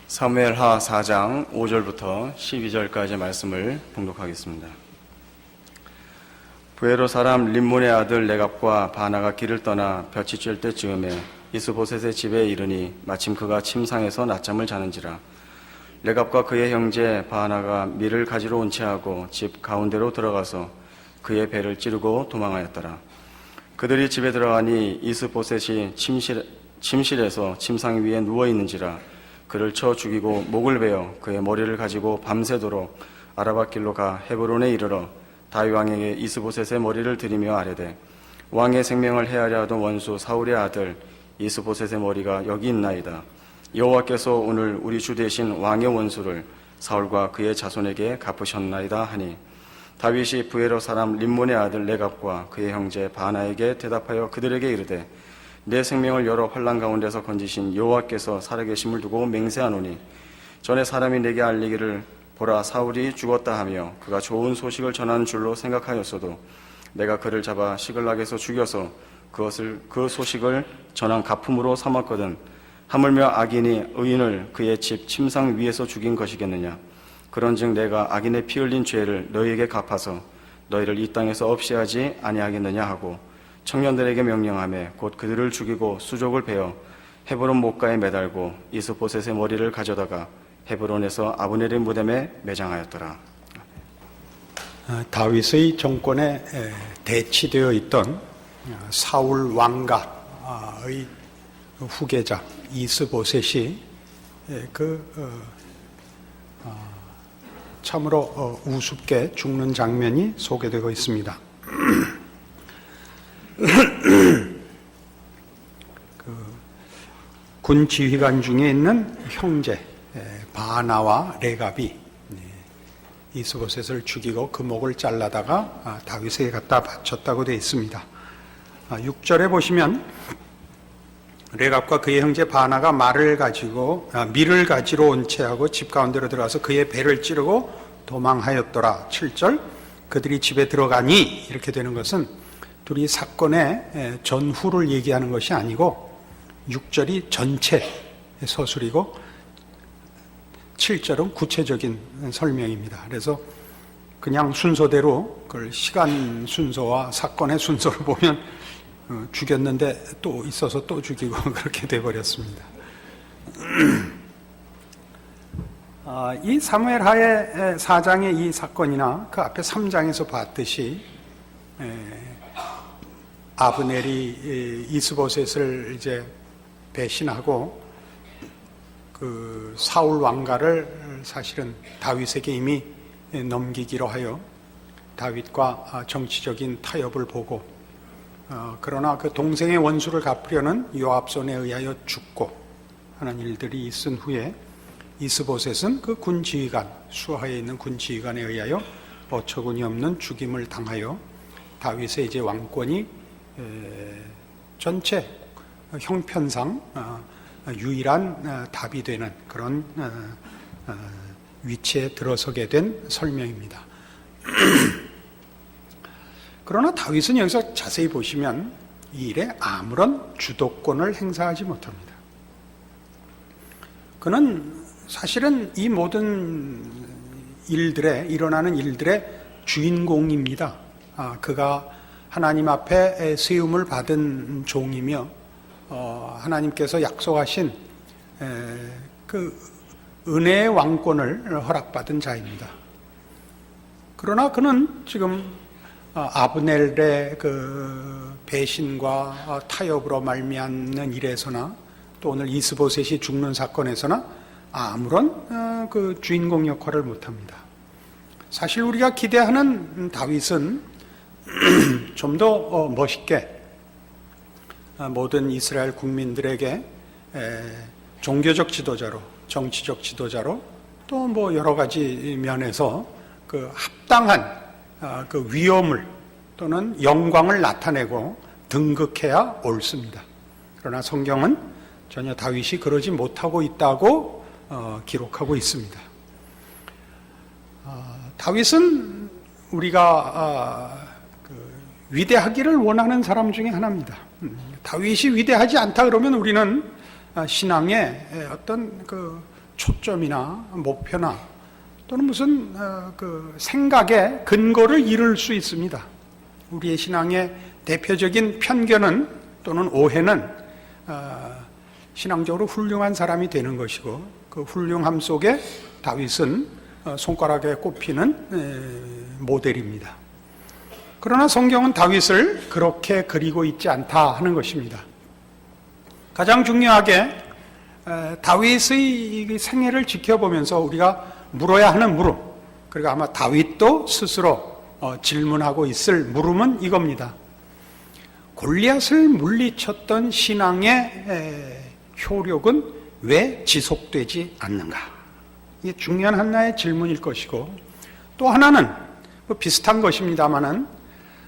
사무엘하 4장 5절부터 12절까지의 말씀을 봉독하겠습니다. 부에로 사람 림몬의 아들 레갑과 바나가 길을 떠나 볕이 쬐을 때쯤에 이스보셋의 집에 이르니 마침 그가 침상에서 낮잠을 자는지라. 레갑과 그의 형제 바나가 밀을 가지러 온 채하고 집 가운데로 들어가서 그의 배를 찌르고 도망하였더라. 그들이 집에 들어가니 이스보셋이 침실에서 침상 위에 누워있는지라. 그를 쳐 죽이고 목을 베어 그의 머리를 가지고 밤새도록 아라밧길로 가 헤브론에 이르러 다윗 왕에게 이스보셋의 머리를 드리며 아뢰되 왕의 생명을 해하려 하던 원수 사울의 아들 이스보셋의 머리가 여기 있나이다. 여호와께서 오늘 우리 주 대신 왕의 원수를 사울과 그의 자손에게 갚으셨나이다 하니 다윗이 부에로 사람 림몬의 아들 레갑과 그의 형제 바나에게 대답하여 그들에게 이르되 내 생명을 여러 환난 가운데서 건지신 여호와께서 살아계심을 두고 맹세하노니 전에 사람이 내게 알리기를 보라 사울이 죽었다 하며 그가 좋은 소식을 전하는 줄로 생각하였어도 내가 그를 잡아 시글락에서 죽여서 그 소식을 전한 가품으로 삼았거든. 하물며 악인이 의인을 그의 집 침상 위에서 죽인 것이겠느냐. 그런즉 내가 악인의 피 흘린 죄를 너희에게 갚아서 너희를 이 땅에서 없애하지 아니하겠느냐 하고 청년들에게 명령하며 곧 그들을 죽이고 수족을 베어 헤브론 목가에 매달고 이스보셋의 머리를 가져다가 헤브론에서 아브넬의 무덤에 매장하였더라. 다윗의 정권에 대치되어 있던 사울 왕가의 후계자 이스보셋이 참으로 우습게 죽는 장면이 소개되고 있습니다. 군 지휘관 중에 있는 형제 바나와 레갑이 이스보셋을 죽이고 그 목을 잘라다가 다윗에게 갖다 바쳤다고 되어 있습니다. 6절에 보시면 레갑과 그의 형제 바나가 밀을 가지러 온 채하고 집 가운데로 들어가서 그의 배를 찌르고 도망하였더라. 7절 그들이 집에 들어가니 이렇게 되는 것은 둘이 사건의 전후를 얘기하는 것이 아니고 6절이 전체 서술이고 7절은 구체적인 설명입니다. 그래서 그냥 순서대로 그걸 시간 순서와 사건의 순서를 보면 죽였는데 또 있어서 또 죽이고 그렇게 돼버렸습니다. 이 사무엘하의 4장의 이 사건이나 그 앞에 3장에서 봤듯이 아브넬이 이스보셋을 이제 배신하고 그 사울 왕가를 사실은 다윗에게 이미 넘기기로 하여 다윗과 정치적인 타협을 보고 그러나 그 동생의 원수를 갚으려는 요압 손에 의하여 죽고 하는 일들이 있은 후에 이스보셋은 그 군지휘관 수하에 있는 군지휘관에 의하여 어처구니 없는 죽임을 당하여 다윗의 이제 왕권이 전체 형편상 유일한 답이 되는 그런 위치에 들어서게 된 설명입니다. 그러나 다윗은 여기서 자세히 보시면 이 일에 아무런 주도권을 행사하지 못합니다. 그는 사실은 이 모든 일어나는 일들의 주인공입니다. 그가 하나님 앞에 세움을 받은 종이며 하나님께서 약속하신 그 은혜의 왕권을 허락받은 자입니다. 그러나 그는 지금 아브넬의 그 배신과 타협으로 말미암는 일에서나 또 오늘 이스보셋이 죽는 사건에서나 아무런 그 주인공 역할을 못합니다. 사실 우리가 기대하는 다윗은 좀 더 멋있게 모든 이스라엘 국민들에게 종교적 지도자로, 정치적 지도자로 또 뭐 여러 가지 면에서 그 합당한 그 위엄을 또는 영광을 나타내고 등극해야 옳습니다. 그러나 성경은 전혀 다윗이 그러지 못하고 있다고 기록하고 있습니다. 다윗은 우리가 위대하기를 원하는 사람 중에 하나입니다. 다윗이 위대하지 않다 그러면 우리는 신앙의 어떤 그 초점이나 목표나 또는 무슨 그 생각의 근거를 잃을 수 있습니다. 우리의 신앙의 대표적인 편견은 또는 오해는 신앙적으로 훌륭한 사람이 되는 것이고 그 훌륭함 속에 다윗은 손가락에 꼽히는 모델입니다. 그러나 성경은 다윗을 그렇게 그리고 있지 않다 하는 것입니다. 가장 중요하게 다윗의 생애를 지켜보면서 우리가 물어야 하는 물음, 그리고 아마 다윗도 스스로 질문하고 있을 물음은 이겁니다. 골리앗을 물리쳤던 신앙의 효력은 왜 지속되지 않는가? 이게 중요한 하나의 질문일 것이고, 또 하나는 뭐 비슷한 것입니다마는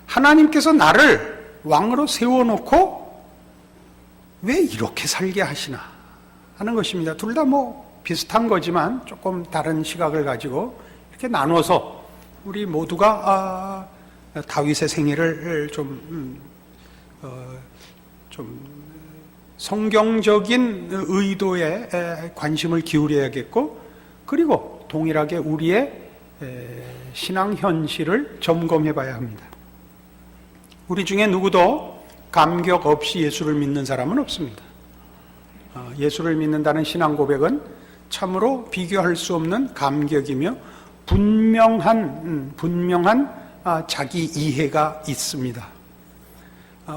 하나님께서 나를 왕으로 세워놓고 왜 이렇게 살게 하시나 하는 것입니다. 둘 다 뭐 비슷한 거지만 조금 다른 시각을 가지고 이렇게 나눠서 우리 모두가 다윗의 생애를 좀 성경적인 의도에 관심을 기울여야겠고, 그리고 동일하게 우리의 신앙 현실을 점검해 봐야 합니다. 우리 중에 누구도 감격 없이 예수를 믿는 사람은 없습니다. 예수를 믿는다는 신앙 고백은 참으로 비교할 수 없는 감격이며 분명한 자기 이해가 있습니다.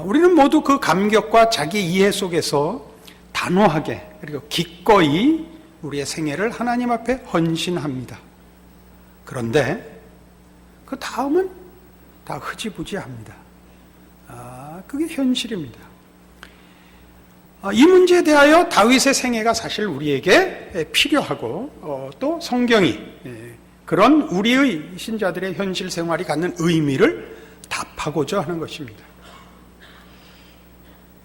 우리는 모두 그 감격과 자기 이해 속에서 단호하게 그리고 기꺼이 우리의 생애를 하나님 앞에 헌신합니다. 그런데 그 다음은 다 흐지부지합니다. 그게 현실입니다. 이 문제에 대하여 다윗의 생애가 사실 우리에게 필요하고 또 성경이 그런 우리의 신자들의 현실 생활이 갖는 의미를 답하고자 하는 것입니다.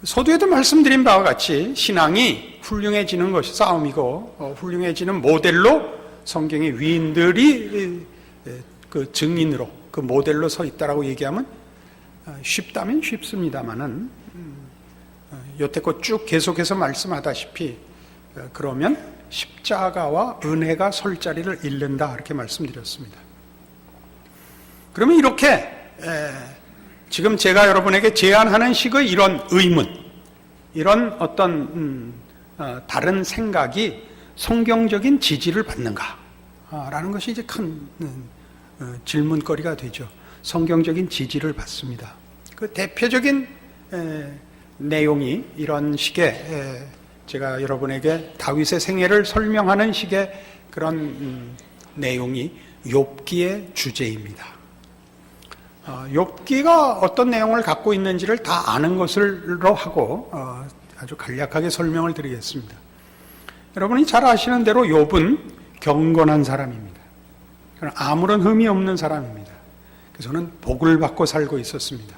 서두에도 말씀드린 바와 같이 신앙이 훌륭해지는 것이 싸움이고 훌륭해지는 모델로 성경의 위인들이 그 증인으로 그 모델로 서 있다라고 얘기하면 쉽다면 쉽습니다만은 여태껏 쭉 계속해서 말씀하다시피 그러면 십자가와 은혜가 설 자리를 잃는다 이렇게 말씀드렸습니다. 그러면 이렇게 지금 제가 여러분에게 제안하는 식의 이런 의문, 이런 어떤 다른 생각이 성경적인 지지를 받는가? 라는 것이 이제 큰 질문거리가 되죠. 성경적인 지지를 받습니다. 그 대표적인 내용이 이런 식의 제가 여러분에게 다윗의 생애를 설명하는 식의 그런 내용이 욥기의 주제입니다. 욥기가 어떤 내용을 갖고 있는지를 다 아는 것으로 하고 아주 간략하게 설명을 드리겠습니다. 여러분이 잘 아시는 대로 욥은 경건한 사람입니다. 아무런 흠이 없는 사람입니다. 그래서 저는 복을 받고 살고 있었습니다.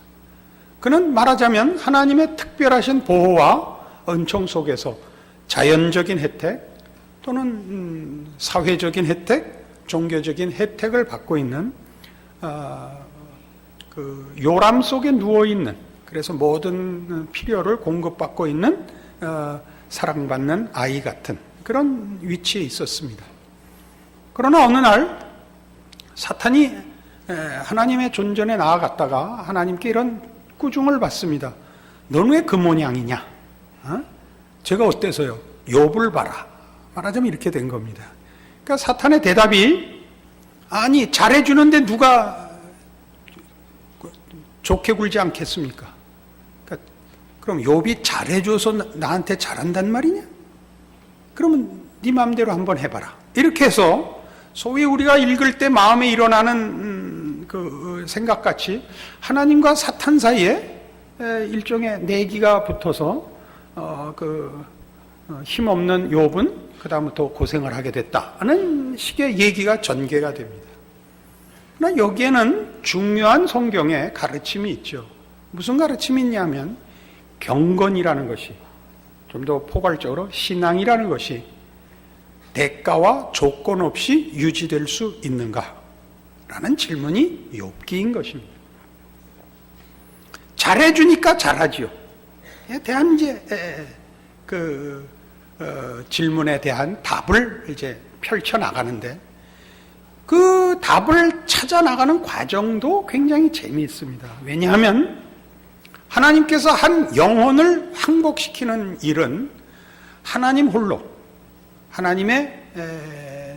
그는 말하자면 하나님의 특별하신 보호와 은총 속에서 자연적인 혜택 또는 사회적인 혜택, 종교적인 혜택을 받고 있는 그 요람 속에 누워있는, 그래서 모든 필요를 공급받고 있는 사랑받는 아이 같은 그런 위치에 있었습니다. 그러나 어느 날 사탄이 하나님의 존전에 나아갔다가 하나님께 이런 꾸중을 받습니다. 너는 왜 그 모양이냐? 제가 어때서요? 욥을 봐라. 말하자면 이렇게 된 겁니다. 그러니까 사탄의 대답이 아니 잘해주는데 누가 좋게 굴지 않겠습니까? 그러니까 그럼 욥이 잘해줘서 나한테 잘한단 말이냐? 그러면 네 마음대로 한번 해봐라. 이렇게 해서 소위 우리가 읽을 때 마음에 일어나는 그 생각같이 하나님과 사탄 사이에 일종의 내기가 붙어서 힘없는 욥은 그 다음부터 고생을 하게 됐다 하는 식의 얘기가 전개가 됩니다. 그러나 여기에는 중요한 성경의 가르침이 있죠. 무슨 가르침이 있냐면 경건이라는 것이, 좀 더 포괄적으로 신앙이라는 것이 대가와 조건 없이 유지될 수 있는가? 라는 질문이 욥기인 것입니다. 잘해주니까 잘하지요. 대한 이제 그 질문에 대한 답을 이제 펼쳐 나가는데 그 답을 찾아 나가는 과정도 굉장히 재미있습니다. 왜냐하면 하나님께서 한 영혼을 항복시키는 일은 하나님 홀로 하나님의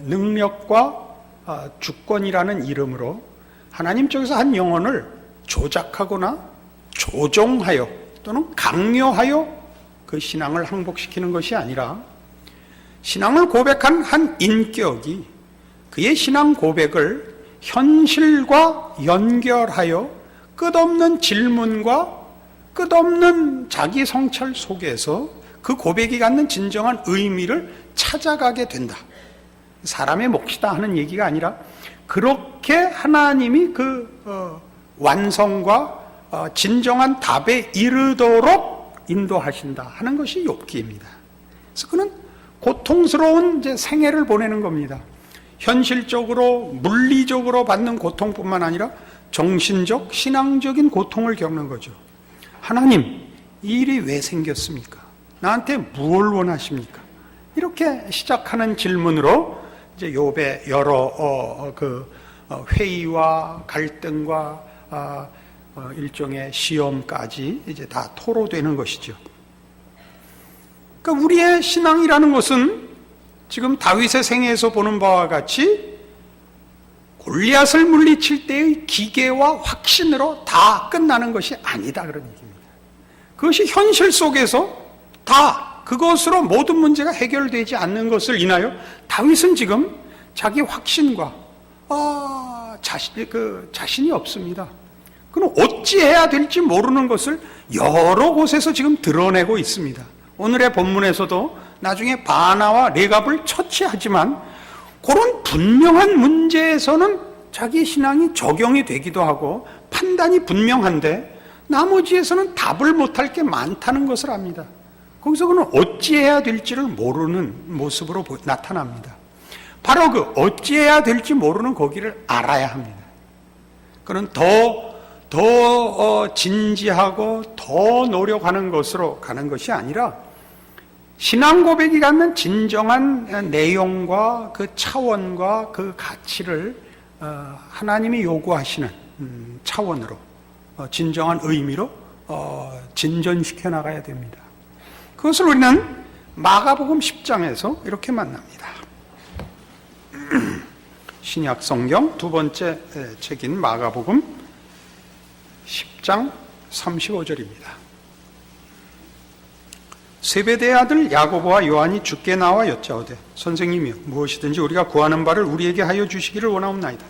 능력과 주권이라는 이름으로 하나님 쪽에서 한 영혼을 조작하거나 조종하여 또는 강요하여 그 신앙을 항복시키는 것이 아니라 신앙을 고백한 한 인격이 그의 신앙 고백을 현실과 연결하여 끝없는 질문과 끝없는 자기 성찰 속에서 그 고백이 갖는 진정한 의미를 찾아가게 된다. 사람의 몫이다 하는 얘기가 아니라 그렇게 하나님이 그 완성과 진정한 답에 이르도록 인도하신다 하는 것이 욥기입니다. 그래서 그는 고통스러운 이제 생애를 보내는 겁니다. 현실적으로 물리적으로 받는 고통뿐만 아니라 정신적, 신앙적인 고통을 겪는 거죠. 하나님, 이 일이 왜 생겼습니까? 나한테 무엇을 원하십니까? 이렇게 시작하는 질문으로 이제 욥의 여러 회의와 갈등과 일종의 시험까지 이제 다 토로되는 것이죠. 그러니까 우리의 신앙이라는 것은 지금 다윗의 생애에서 보는 바와 같이 골리앗을 물리칠 때의 기계와 확신으로 다 끝나는 것이 아니다 그런 얘기입니다. 그것이 현실 속에서 다 그것으로 모든 문제가 해결되지 않는 것을 인하여 다윗은 지금 자기 확신과 자신이 없습니다. 그는 어찌해야 될지 모르는 것을 여러 곳에서 지금 드러내고 있습니다. 오늘의 본문에서도 나중에 바나와 레갑을 처치하지만 그런 분명한 문제에서는 자기 신앙이 적용이 되기도 하고 판단이 분명한데 나머지에서는 답을 못할 게 많다는 것을 압니다. 거기서 그는 어찌해야 될지를 모르는 모습으로 나타납니다. 바로 그 어찌해야 될지 모르는 거기를 알아야 합니다. 그는 더 진지하고 더 노력하는 것으로 가는 것이 아니라 신앙 고백이 갖는 진정한 내용과 그 차원과 그 가치를 하나님이 요구하시는 차원으로 진정한 의미로 진전시켜 나가야 됩니다. 그것을 우리는 마가복음 10장에서 이렇게 만납니다. 신약 성경 두 번째 책인 마가복음 10장 35절입니다. 세베대의 아들 야고보와 요한이 주께 나와 여짜오되 선생님이여 무엇이든지 우리가 구하는 바를 우리에게 하여 주시기를 원하옵나이다.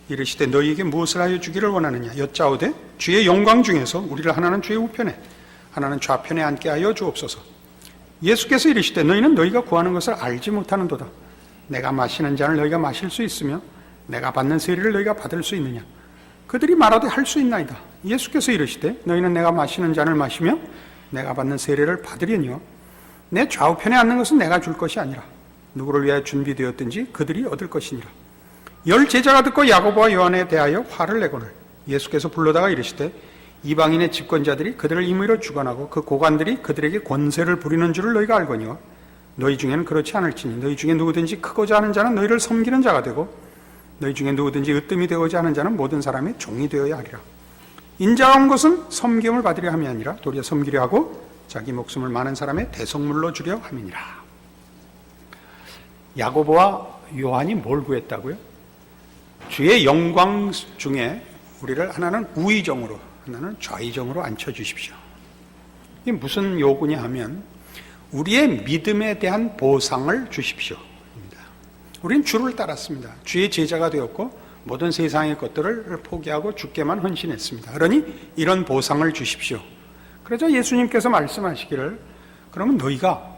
이르시되 너희에게 무엇을 하여 주기를 원하느냐 여짜오되 주의 영광 중에서 우리를 하나는 주의 우편에 하나는 좌편에 앉게 하여 주옵소서. 예수께서 이르시되 너희는 너희가 구하는 것을 알지 못하는도다. 내가 마시는 잔을 너희가 마실 수 있으며 내가 받는 세례를 너희가 받을 수 있느냐. 그들이 말하되 할 수 있나이다. 예수께서 이르시되 너희는 내가 마시는 잔을 마시며 내가 받는 세례를 받으려니와 내 좌우편에 앉는 것은 내가 줄 것이 아니라 누구를 위하여 준비되었든지 그들이 얻을 것이니라. 열 제자가 듣고 야고보와 요한에 대하여 화를 내거늘 예수께서 불러다가 이르시되 이방인의 집권자들이 그들을 임의로 주관하고 그 고관들이 그들에게 권세를 부리는 줄을 너희가 알거니와 너희 중에는 그렇지 않을지니 너희 중에 누구든지 크고자 하는 자는 너희를 섬기는 자가 되고 너희 중에 누구든지 으뜸이 되고자 하는 자는 모든 사람의 종이 되어야 하리라. 인자가 온 것은 섬김을 받으려 함이 아니라 도리어 섬기려 하고 자기 목숨을 많은 사람의 대속물로 주려 함이니라. 야고보와 요한이 뭘 구했다고요? 주의 영광 중에 우리를 하나는 우의정으로 하나는 좌의정으로 앉혀주십시오. 이게 무슨 요구냐 하면 우리의 믿음에 대한 보상을 주십시오. 우리는 주를 따랐습니다. 주의 제자가 되었고 모든 세상의 것들을 포기하고 주께만 헌신했습니다. 그러니 이런 보상을 주십시오. 그러자 예수님께서 말씀하시기를 그러면 너희가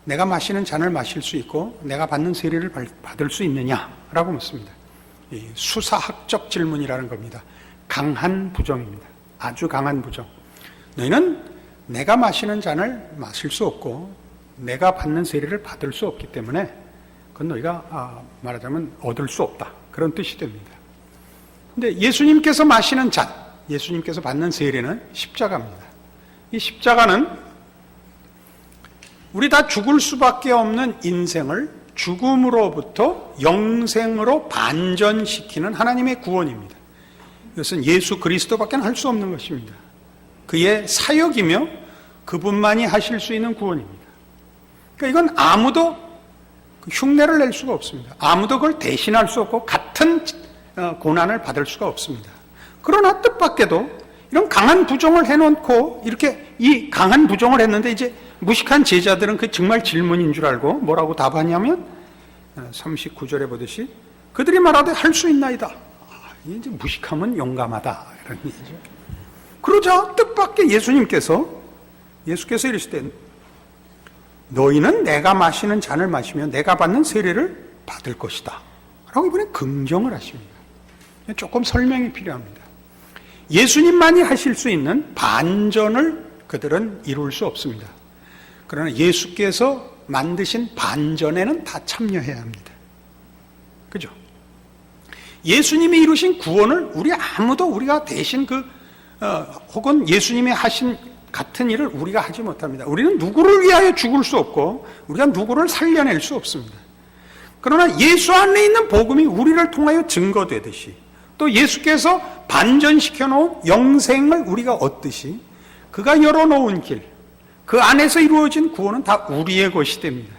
내가 마시는 잔을 마실 수 있고 내가 받는 세례를 받을 수 있느냐라고 묻습니다. 이 수사학적 질문이라는 겁니다. 강한 부정입니다. 아주 강한 부정. 너희는 내가 마시는 잔을 마실 수 없고 내가 받는 세례를 받을 수 없기 때문에 그건 너희가 말하자면 얻을 수 없다. 그런 뜻이 됩니다. 근데 예수님께서 마시는 잔, 예수님께서 받는 세례는 십자가입니다. 이 십자가는 우리 다 죽을 수밖에 없는 인생을 죽음으로부터 영생으로 반전시키는 하나님의 구원입니다. 이것은 예수 그리스도밖에 할 수 없는 것입니다. 그의 사역이며 그분만이 하실 수 있는 구원입니다. 그러니까 이건 아무도 흉내를 낼 수가 없습니다. 아무도 그걸 대신할 수 없고 같은 고난을 받을 수가 없습니다. 그러나 뜻밖에도 이런 강한 부정을 해놓고 이렇게 이 강한 부정을 했는데 이제 무식한 제자들은 그 정말 질문인 줄 알고 뭐라고 답하냐면 39절에 보듯이 그들이 말하되 할 수 있나이다. 이제 무식하면 용감하다 이런 얘기죠. 그러자 뜻밖의 예수께서 이르시되 너희는 내가 마시는 잔을 마시며 내가 받는 세례를 받을 것이다 라고 이번에 긍정을 하십니다. 조금 설명이 필요합니다. 예수님만이 하실 수 있는 반전을 그들은 이룰 수 없습니다. 그러나 예수께서 만드신 반전에는 다 참여해야 합니다. 그죠? 예수님이 이루신 구원을 우리가 대신 혹은 예수님이 하신 같은 일을 우리가 하지 못합니다. 우리는 누구를 위하여 죽을 수 없고 우리가 누구를 살려낼 수 없습니다. 그러나 예수 안에 있는 복음이 우리를 통하여 증거되듯이 또 예수께서 반전시켜 놓은 영생을 우리가 얻듯이 그가 열어놓은 길, 그 안에서 이루어진 구원은 다 우리의 것이 됩니다.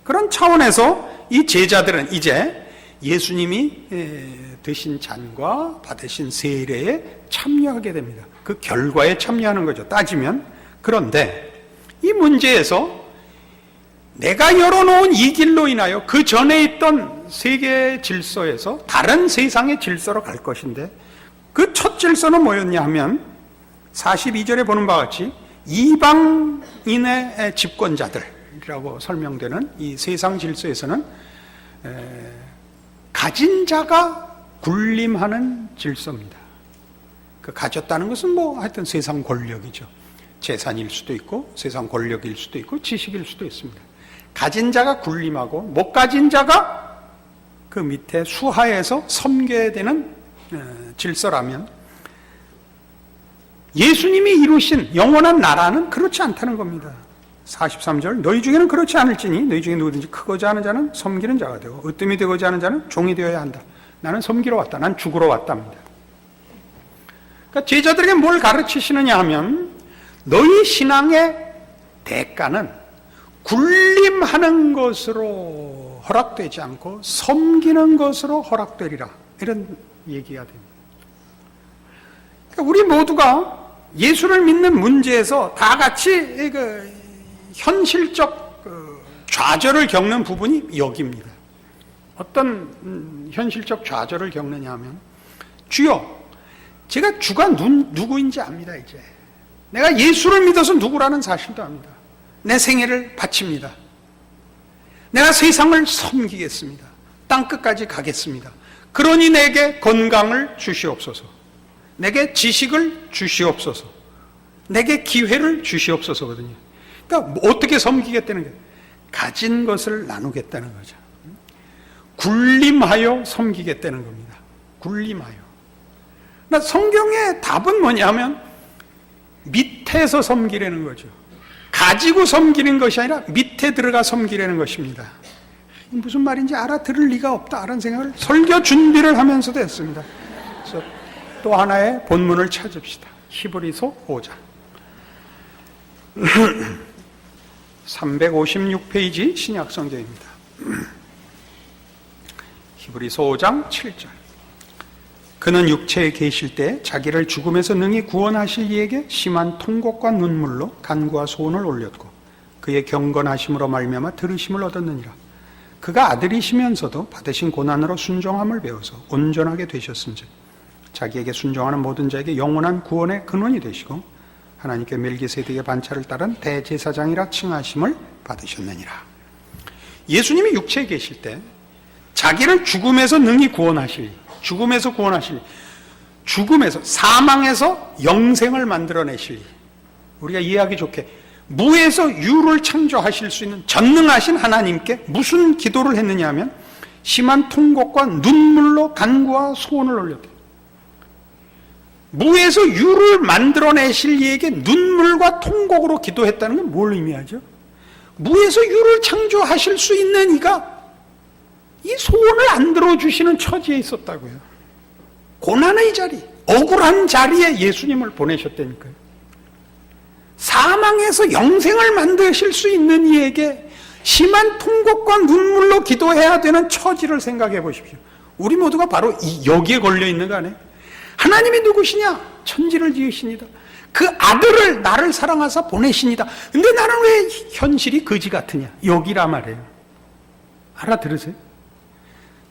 그런 차원에서 이 제자들은 이제 예수님이 드신 잔과 받으신 세례에 참여하게 됩니다. 그 결과에 참여하는 거죠. 따지면. 그런데 이 문제에서 내가 열어놓은 이 길로 인하여 그 전에 있던 세계 질서에서 다른 세상의 질서로 갈 것인데 그 첫 질서는 뭐였냐 하면 42절에 보는 바와 같이 이방인의 집권자들이라고 설명되는 이 세상 질서에서는 가진 자가 군림하는 질서입니다. 그 가졌다는 것은 하여튼 세상 권력이죠. 재산일 수도 있고 세상 권력일 수도 있고 지식일 수도 있습니다. 가진 자가 군림하고 못 가진 자가 그 밑에 수하에서 섬겨야 되는 질서라면 예수님이 이루신 영원한 나라는 그렇지 않다는 겁니다. 43절 너희 중에는 그렇지 않을지니 너희 중에 누구든지 크고자 하는 자는 섬기는 자가 되고 으뜸이 되고자 하는 자는 종이 되어야 한다. 나는 섬기러 왔다. 난 죽으러 왔답니다. 그러니까 제자들에게 뭘 가르치시느냐 하면 너희 신앙의 대가는 군림하는 것으로 허락되지 않고 섬기는 것으로 허락되리라. 이런 얘기가 됩니다. 그러니까 우리 모두가 예수를 믿는 문제에서 다 같이 현실적 좌절을 겪는 부분이 여기입니다. 어떤 현실적 좌절을 겪느냐 하면 주여 제가 주가 누구인지 압니다. 이제 내가 예수를 믿어서 누구라는 사실도 압니다. 내 생애를 바칩니다. 내가 세상을 섬기겠습니다. 땅끝까지 가겠습니다. 그러니 내게 건강을 주시옵소서. 내게 지식을 주시옵소서. 내게 기회를 주시옵소서거든요. 그러니까 어떻게 섬기겠다는 거예요? 가진 것을 나누겠다는 거죠. 군림하여 섬기겠다는 겁니다. 군림하여. 그러니까 성경의 답은 뭐냐면 밑에서 섬기려는 거죠. 가지고 섬기는 것이 아니라 밑에 들어가 섬기려는 것입니다. 무슨 말인지 알아들을 리가 없다 라는 생각을 설교 준비를 하면서도 했습니다. 그래서 또 하나의 본문을 찾읍시다. 히브리서 5장 356페이지 신약성경입니다. 히브리서 5장 7절 그는 육체에 계실 때 자기를 죽음에서 능히 구원하실 이에게 심한 통곡과 눈물로 간구와 소원을 올렸고 그의 경건하심으로 말미암아 들으심을 얻었느니라. 그가 아들이시면서도 받으신 고난으로 순종함을 배워서 온전하게 되셨은즉 자기에게 순종하는 모든 자에게 영원한 구원의 근원이 되시고 하나님께 멜기세덱의 반차를 따른 대제사장이라 칭하심을 받으셨느니라. 예수님이 육체에 계실 때 자기를 죽음에서 능히 구원하실, 죽음에서 사망에서 영생을 만들어내실, 우리가 이해하기 좋게 무에서 유를 창조하실 수 있는 전능하신 하나님께 무슨 기도를 했느냐 하면 심한 통곡과 눈물로 간구와 소원을 올렸다. 무에서 유를 만들어내실 이에게 눈물과 통곡으로 기도했다는 건 뭘 의미하죠? 무에서 유를 창조하실 수 있는 이가 이 소원을 안 들어주시는 처지에 있었다고요. 고난의 자리, 억울한 자리에 예수님을 보내셨다니까요. 사망에서 영생을 만드실 수 있는 이에게 심한 통곡과 눈물로 기도해야 되는 처지를 생각해 보십시오. 우리 모두가 바로 여기에 걸려 있는 거 아니에요? 하나님이 누구시냐? 천지를 지으시니다. 그 아들을 나를 사랑하사 보내시니다. 근데 나는 왜 현실이 거지 같으냐? 여기라 말이에요. 알아들으세요?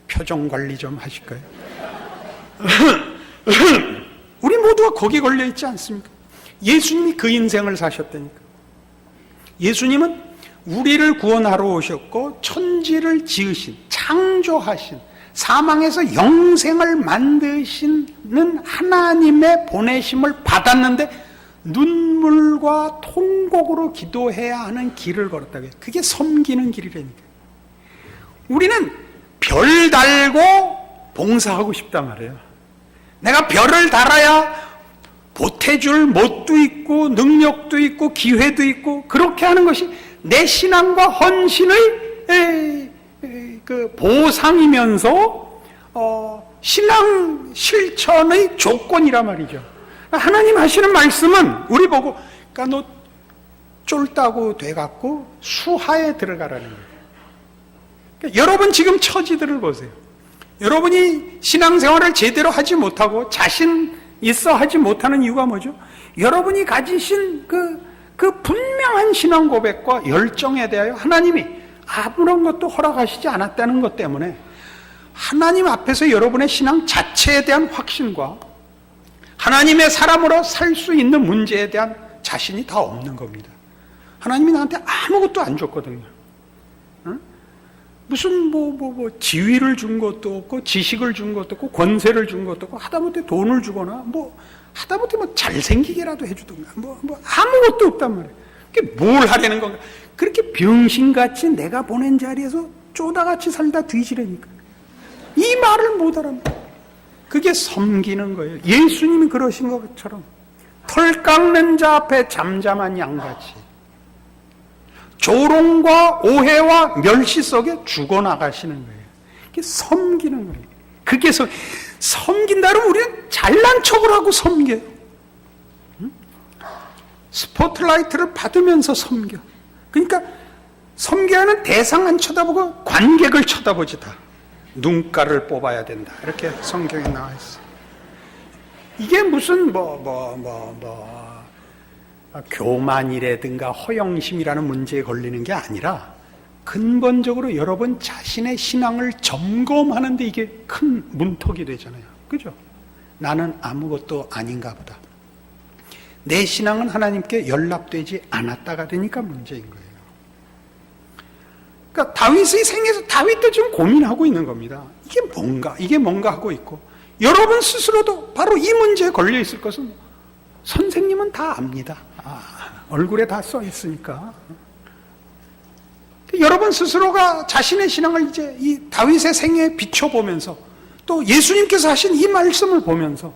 표정 관리 좀 하실까요? 우리 모두가 거기에 걸려 있지 않습니까? 예수님이 그 인생을 사셨다니까. 예수님은 우리를 구원하러 오셨고 천지를 지으신, 창조하신, 사망에서 영생을 만드시는 하나님의 보내심을 받았는데 눈물과 통곡으로 기도해야 하는 길을 걸었다고요. 그게 섬기는 길이라니까. 우리는 별 달고 봉사하고 싶단 말이에요. 내가 별을 달아야 보태줄 못도 있고 능력도 있고 기회도 있고 그렇게 하는 것이 내 신앙과 헌신의 그 보상이면서 신앙 실천의 조건이란 말이죠. 하나님 하시는 말씀은 우리 보고 그러니까 너 쫄다고 돼갖고 수하에 들어가라는 거예요. 그러니까 여러분 지금 처지들을 보세요. 여러분이 신앙생활을 제대로 하지 못하고 자신 있어 하지 못하는 이유가 뭐죠? 여러분이 가지신 그 분명한 신앙 고백과 열정에 대하여 하나님이 아무런 것도 허락하시지 않았다는 것 때문에 하나님 앞에서 여러분의 신앙 자체에 대한 확신과 하나님의 사람으로 살 수 있는 문제에 대한 자신이 다 없는 겁니다. 하나님이 나한테 아무것도 안 줬거든요. 응? 무슨 지위를 준 것도 없고 지식을 준 것도 없고 권세를 준 것도 없고 하다못해 돈을 주거나 하다못해 잘생기게라도 해주던가 아무것도 없단 말이에요. 그게 뭘 하려는 건가? 그렇게 병신같이 내가 보낸 자리에서 쪼다같이 살다 뒤지라니까. 이 말을 못 알아듣는. 그게 섬기는 거예요. 예수님이 그러신 것처럼 털 깎는 자 앞에 잠잠한 양같이 조롱과 오해와 멸시 속에 죽어나가시는 거예요. 그게 섬기는 거예요. 그게 섬긴다 그러면 우리는 잘난 척을 하고 섬겨요. 스포트라이트를 받으면서 섬겨. 그러니까 섬겨야 하는 대상 안 쳐다보고 관객을 쳐다보지 다. 눈가를 뽑아야 된다. 이렇게 성경에 나와 있어요. 이게 무슨 교만이라든가 허영심이라는 문제에 걸리는 게 아니라 근본적으로 여러분 자신의 신앙을 점검하는데 이게 큰 문턱이 되잖아요. 그죠? 나는 아무것도 아닌가 보다. 내 신앙은 하나님께 연락되지 않았다가 되니까 문제인 거예요. 그러니까 다윗의 생에서 다윗도 지금 고민하고 있는 겁니다. 이게 뭔가 하고 있고 여러분 스스로도 바로 이 문제에 걸려 있을 것은 선생님은 다 압니다. 얼굴에 다 써 있으니까. 여러분 스스로가 자신의 신앙을 이제 이 다윗의 생애에 비춰보면서 또 예수님께서 하신 이 말씀을 보면서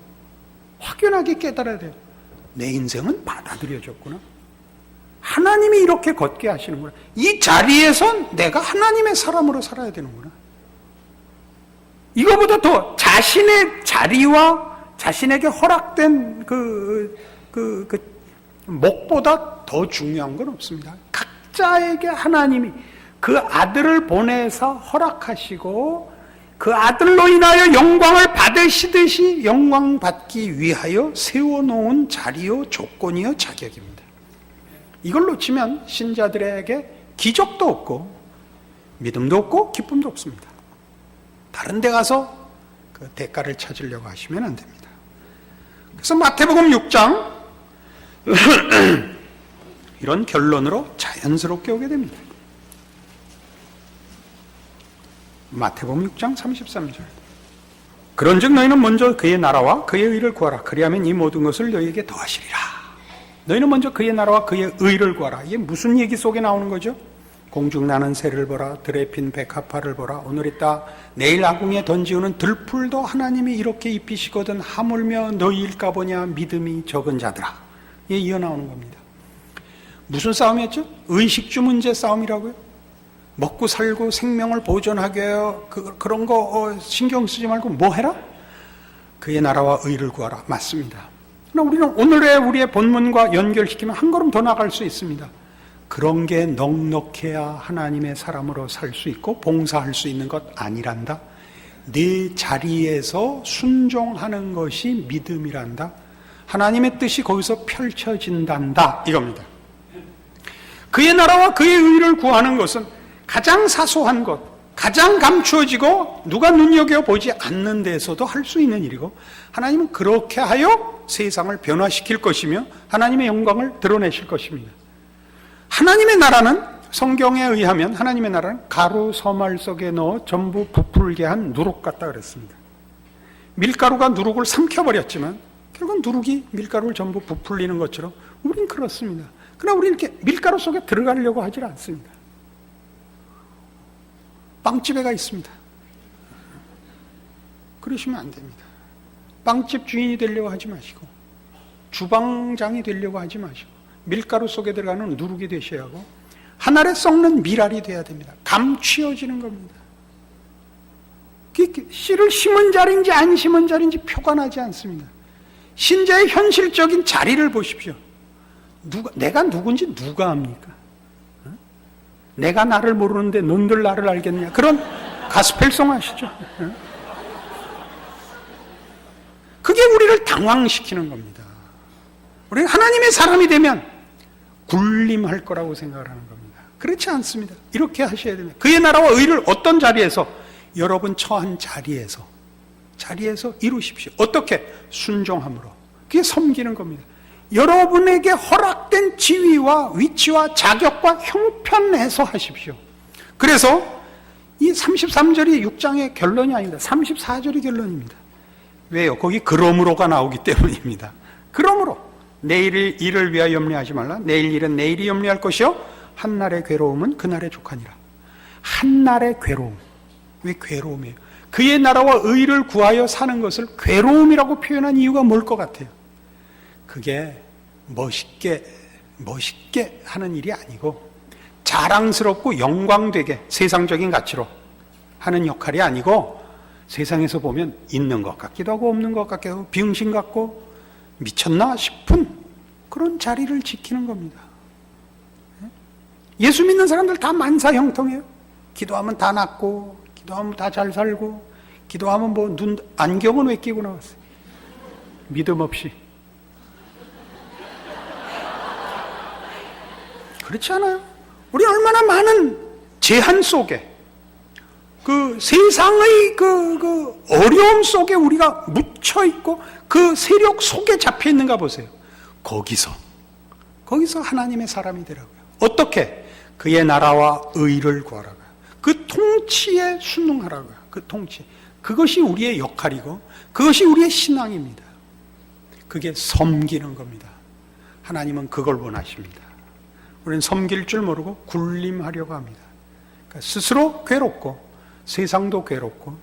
확연하게 깨달아야 돼요. 내 인생은 받아들여졌구나. 하나님이 이렇게 걷게 하시는구나. 이 자리에선 내가 하나님의 사람으로 살아야 되는구나. 이거보다 더 자신의 자리와 자신에게 허락된 목보다 더 중요한 건 없습니다. 각자에게 하나님이 그 아들을 보내서 허락하시고 그 아들로 인하여 영광을 받으시듯이 영광 받기 위하여 세워놓은 자리요 조건이요 자격입니다. 이걸 놓치면 신자들에게 기적도 없고 믿음도 없고 기쁨도 없습니다. 다른 데 가서 그 대가를 찾으려고 하시면 안 됩니다. 그래서 마태복음 6장 이런 결론으로 자연스럽게 오게 됩니다. 마태복음 6장 33절. 그런즉 너희는 먼저 그의 나라와 그의 의를 구하라. 그리하면 이 모든 것을 너희에게 더하시리라. 너희는 먼저 그의 나라와 그의 의를 구하라. 이게 무슨 얘기 속에 나오는 거죠? 공중나는 새를 보라, 들에 핀 백합화를 보라. 오늘 있다 내일 아궁이에 던지우는 들풀도 하나님이 이렇게 입히시거든 하물며 너희일까 보냐 믿음이 적은 자들아. 이게 이어 나오는 겁니다. 무슨 싸움이었죠? 의식주 문제 싸움이라고요? 먹고 살고 생명을 보존하게 해요. 그런 거 신경 쓰지 말고 뭐 해라? 그의 나라와 의를 구하라. 맞습니다. 그러나 우리는 오늘의 우리의 본문과 연결시키면 한 걸음 더 나갈 수 있습니다. 그런 게 넉넉해야 하나님의 사람으로 살 수 있고 봉사할 수 있는 것 아니란다. 네 자리에서 순종하는 것이 믿음이란다. 하나님의 뜻이 거기서 펼쳐진단다. 이겁니다. 그의 나라와 그의 의를 구하는 것은 가장 사소한 것, 가장 감추어지고 누가 눈여겨보지 않는 데서도 할 수 있는 일이고, 하나님은 그렇게 하여 세상을 변화시킬 것이며 하나님의 영광을 드러내실 것입니다. 하나님의 나라는, 성경에 의하면 하나님의 나라는 가루 서말 속에 넣어 전부 부풀게 한 누룩 같다 그랬습니다. 밀가루가 누룩을 삼켜버렸지만 결국은 누룩이 밀가루를 전부 부풀리는 것처럼 우린 그렇습니다. 그러나 우리는 이렇게 밀가루 속에 들어가려고 하지 않습니다. 빵집에가 있습니다. 그러시면 안 됩니다. 빵집 주인이 되려고 하지 마시고, 주방장이 되려고 하지 마시고, 밀가루 속에 들어가는 누룩이 되셔야 하고, 하늘에 썩는 밀알이 돼야 됩니다. 감추어지는 겁니다. 씨를 심은 자리인지 안 심은 자리인지 표가 나지 않습니다. 신자의 현실적인 자리를 보십시오. 내가 누군지 누가 압니까? 내가 나를 모르는데 넌들 나를 알겠냐? 그런 가스펠송 아시죠? 그게 우리를 당황시키는 겁니다. 우리는 하나님의 사람이 되면 굴림할 거라고 생각을 하는 겁니다. 그렇지 않습니다. 이렇게 하셔야 됩니다. 그의 나라와 의를 어떤 자리에서? 여러분 처한 자리에서 이루십시오. 어떻게? 순종함으로. 그게 섬기는 겁니다. 여러분에게 허락된 지위와 위치와 자격과 형편에서 하십시오. 그래서 이 33절이 6장의 결론이 아닙니다. 34절이 결론입니다. 왜요? 거기 그러므로가 나오기 때문입니다. 그러므로 내일 일을 위하여 염려하지 말라. 내일 일은 내일이 염려할 것이요 한날의 괴로움은 그날의 족하니라. 한날의 괴로움. 왜 괴로움이에요? 그의 나라와 의를 구하여 사는 것을 괴로움이라고 표현한 이유가 뭘 것 같아요? 그게 멋있게 하는 일이 아니고 자랑스럽고 영광되게 세상적인 가치로 하는 역할이 아니고, 세상에서 보면 있는 것 같기도 하고 없는 것 같기도 하고 비응신 같고 미쳤나 싶은 그런 자리를 지키는 겁니다. 예수 믿는 사람들 다 만사형통해요. 기도하면 다 낫고, 기도하면 다 잘 살고, 기도하면 뭐 안경은 왜 끼고 나왔어요? 믿음 없이. 그렇지 않아요? 우리 얼마나 많은 제한 속에, 그 세상의 그 어려움 속에 우리가 묻혀있고 그 세력 속에 잡혀 있는가 보세요. 거기서 하나님의 사람이 되라고요. 어떻게? 그의 나라와 의를 구하라고요. 그 통치에 순응하라고요. 그 통치. 그것이 우리의 역할이고 그것이 우리의 신앙입니다. 그게 섬기는 겁니다. 하나님은 그걸 원하십니다. 우리는 섬길 줄 모르고 굴림하려고 합니다. 그러니까 스스로 괴롭고 세상도 괴롭고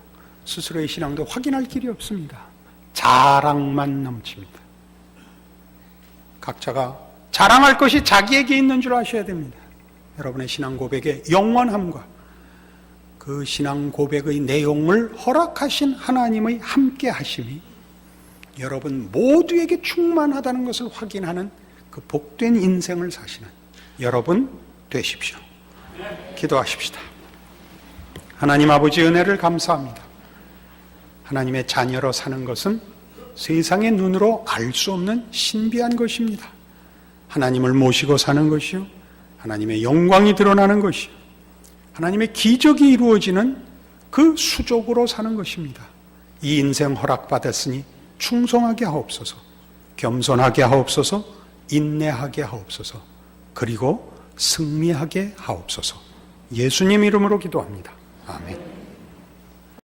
스스로의 신앙도 확인할 길이 없습니다. 자랑만 넘칩니다. 각자가 자랑할 것이 자기에게 있는 줄 아셔야 됩니다. 여러분의 신앙 고백의 영원함과 그 신앙 고백의 내용을 허락하신 하나님의 함께 하심이 여러분 모두에게 충만하다는 것을 확인하는 그 복된 인생을 사시는 여러분 되십시오. 기도하십시다. 하나님 아버지 은혜를 감사합니다. 하나님의 자녀로 사는 것은 세상의 눈으로 알 수 없는 신비한 것입니다. 하나님을 모시고 사는 것이요, 하나님의 영광이 드러나는 것이요, 하나님의 기적이 이루어지는 그 수족으로 사는 것입니다. 이 인생 허락받았으니 충성하게 하옵소서, 겸손하게 하옵소서, 인내하게 하옵소서, 그리고 승리하게 하옵소서. 예수님 이름으로 기도합니다. 아멘.